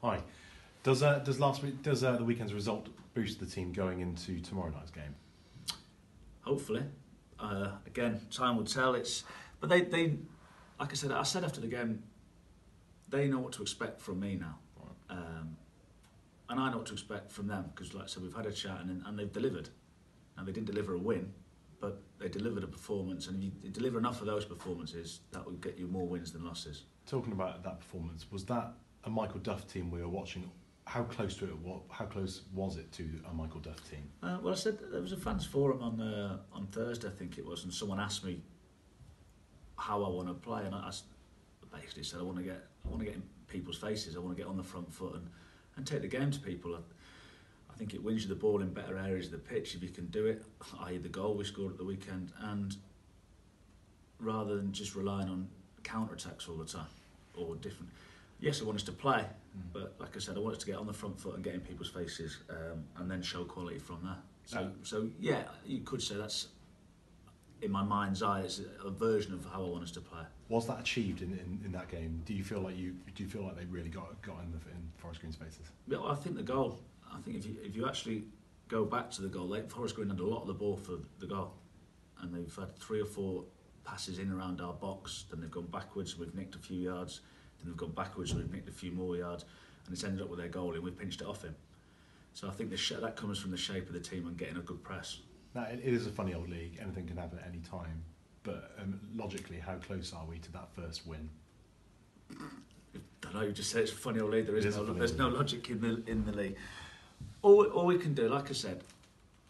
Hi. Does the weekend's result boost the team going into tomorrow night's game? Hopefully. Again, time will tell. But they like I said after the game, they know what to expect from me now, and I know what to expect from them because, like I said, we've had a chat and they've delivered. Now they didn't deliver a win, but they delivered a performance, and if you deliver enough of those performances, that will get you more wins than losses. Talking about that performance, was that a Michael Duff team we were watching? How close was it to a Michael Duff team? Well, I said there was a fans forum on Thursday, I think it was, and someone asked me how I want to play, and I basically said I want to get in people's faces. I want to get on the front foot and take the game to people. I think it wins you the ball in better areas of the pitch if you can do it, i.e. the goal we scored at the weekend, and rather than just relying on counter-attacks all the time or different. Yes, I want us to play, but like I said, I want us to get on the front foot and get in people's faces, and then show quality from there. So yeah, you could say that's, in my mind's eye, it's a version of how I want us to play. Was that achieved in that game? Do you feel like they really got in Forest Green's faces? Yeah, well, I think the goal. I think if you actually go back to the goal, Forest Green had a lot of the ball for the goal, and they've had 3 or 4 passes in around our box. Then they've gone backwards. We've nicked a few yards. Then they've gone backwards. We've nicked a few more yards, and it's ended up with their goal, and we've pinched it off him. So I think that comes from the shape of the team and getting a good press. Now, it is a funny old league. Anything can happen at any time. But logically, how close are we to that first win? I don't know. You just said it's a funny old league. There's no logic in the league. All we can do, like I said,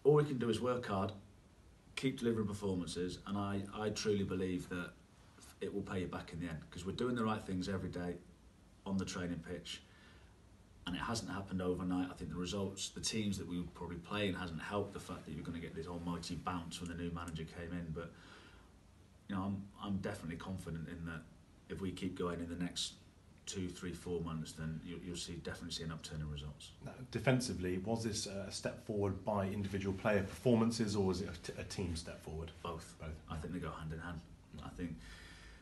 all we can do is work hard, keep delivering performances, and I truly believe that it will pay you back in the end because we're doing the right things every day on the training pitch, and it hasn't happened overnight. I think the results, the teams that we were probably playing hasn't helped the fact that you're going to get this almighty bounce when the new manager came in. But you know, I'm definitely confident in that if we keep going in the next 2, 3, 4 months, then you'll definitely see an upturn in results. Now, defensively, was this a step forward by individual player performances, or was it a team step forward? Both. I think they go hand in hand.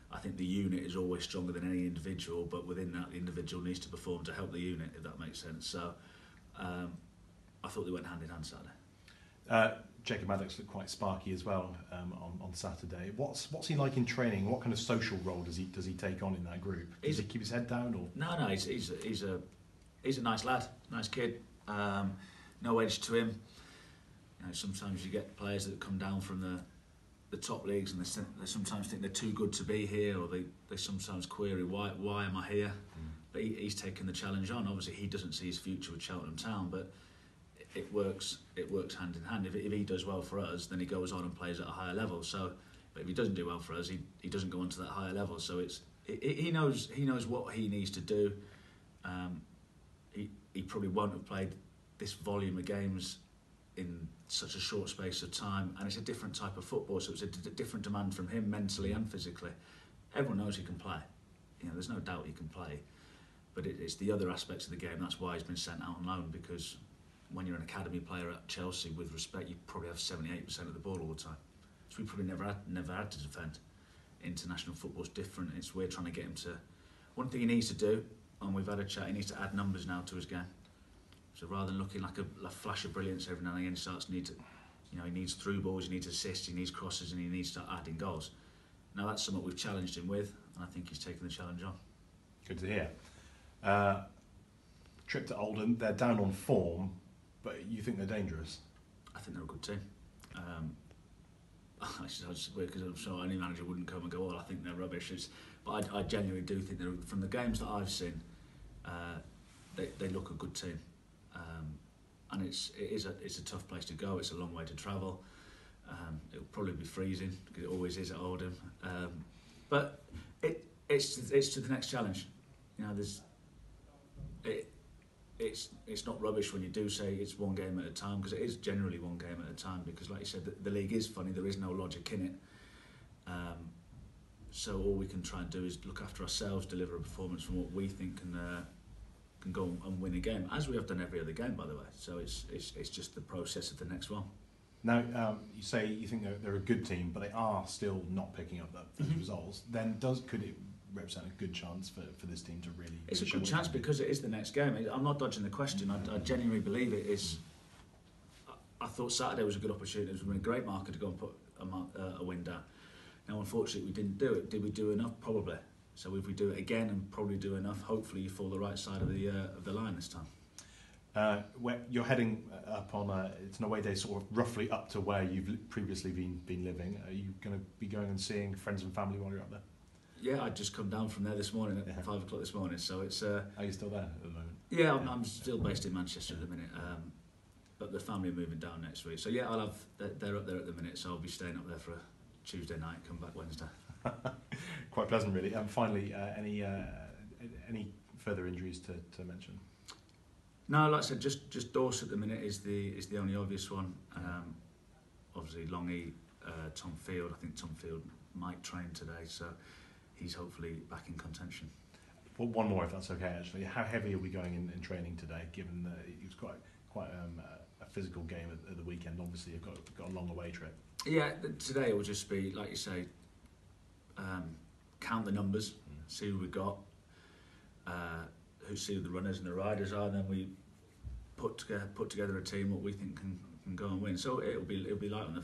I think the unit is always stronger than any individual, but within that, the individual needs to perform to help the unit, if that makes sense. So I thought they went hand in hand Saturday. Jacob Maddox looked quite sparky as well on Saturday. What's he like in training? What kind of social role does he take on in that group? Does he keep his head down? Or? No, he's a nice lad, nice kid. No edge to him. You know, sometimes you get players that come down from the top leagues and they sometimes think they're too good to be here, or they sometimes query why am I here? But he's taken the challenge on. Obviously, he doesn't see his future with Cheltenham Town, but it works hand in hand. If he does well for us, then he goes on and plays at a higher level. So, but if he doesn't do well for us, he doesn't go on to that higher level. So he knows what he needs to do. He probably won't have played this volume of games in such a short space of time, and it's a different type of football, so it's a different demand from him mentally and physically. Everyone knows he can play. You know, there's no doubt he can play, but it's the other aspects of the game. That's why he's been sent out on loan, because when you're an academy player at Chelsea, with respect, you probably have 78% of the ball all the time. So we probably never had to defend. International football's different. We're trying to get him to. One thing he needs to do, and we've had a chat, he needs to add numbers now to his game. So rather than looking like a flash of brilliance every now and again, he needs through balls, he needs assists, he needs crosses, and he needs to start adding goals. Now that's something we've challenged him with, and I think he's taken the challenge on. Good to hear. Trip to Oldham, they're down on form, but you think they're dangerous? I think they're a good team. It's weird because I'm sure any manager wouldn't come and go, "Oh, I think they're rubbish." But I genuinely do think from the games that I've seen, they look a good team. And it's a tough place to go. It's a long way to travel. It'll probably be freezing because it always is at Oldham. But it's to the next challenge. You know, it's not rubbish when you do say it's one game at a time, because it is generally one game at a time. Because like you said, the league is funny. There is no logic in it. So all we can try and do is look after ourselves, deliver a performance from what we think can go and win a game, as we have done every other game, by the way. So it's just the process of the next one. Now, you say you think they're a good team, but they are still not picking up those results. Then could it represent a good chance for this team to really. It's a show good what chance they can do? because it is the next game. I'm not dodging the question. I genuinely believe it is. I thought Saturday was a good opportunity. It was a great marker to go and put a win down. Now, unfortunately, we didn't do it. Did we do enough? Probably. So if we do it again and probably do enough, hopefully you fall the right side of the line this time. Where you're heading up on it's an away day, sort of roughly up to where you've previously been living. Are you going to be going and seeing friends and family while you're up there? Yeah, I'd just come down from there this morning at 5 o'clock this morning. So it's. Are you still there at the moment? Yeah, I'm still based in Manchester at the minute, but the family are moving down next week. So yeah, they're up there at the minute, so I'll be staying up there for a Tuesday night. Come back Wednesday. Quite pleasant, really. And finally, any further injuries to mention? No, like I said, just Dorse at the minute is the only obvious one. Obviously, Longy, Tom Field. I think Tom Field might train today, so he's hopefully back in contention. Well, one more, if that's okay. Actually, how heavy are we going in training today? Given that it was quite a physical game at the weekend. Obviously, you've got a long away trip. Yeah, today it will just be like you say. Count the numbers, see who we got. See who the runners and the riders are, and then we put together a team what we think can go and win. So it'll be light on the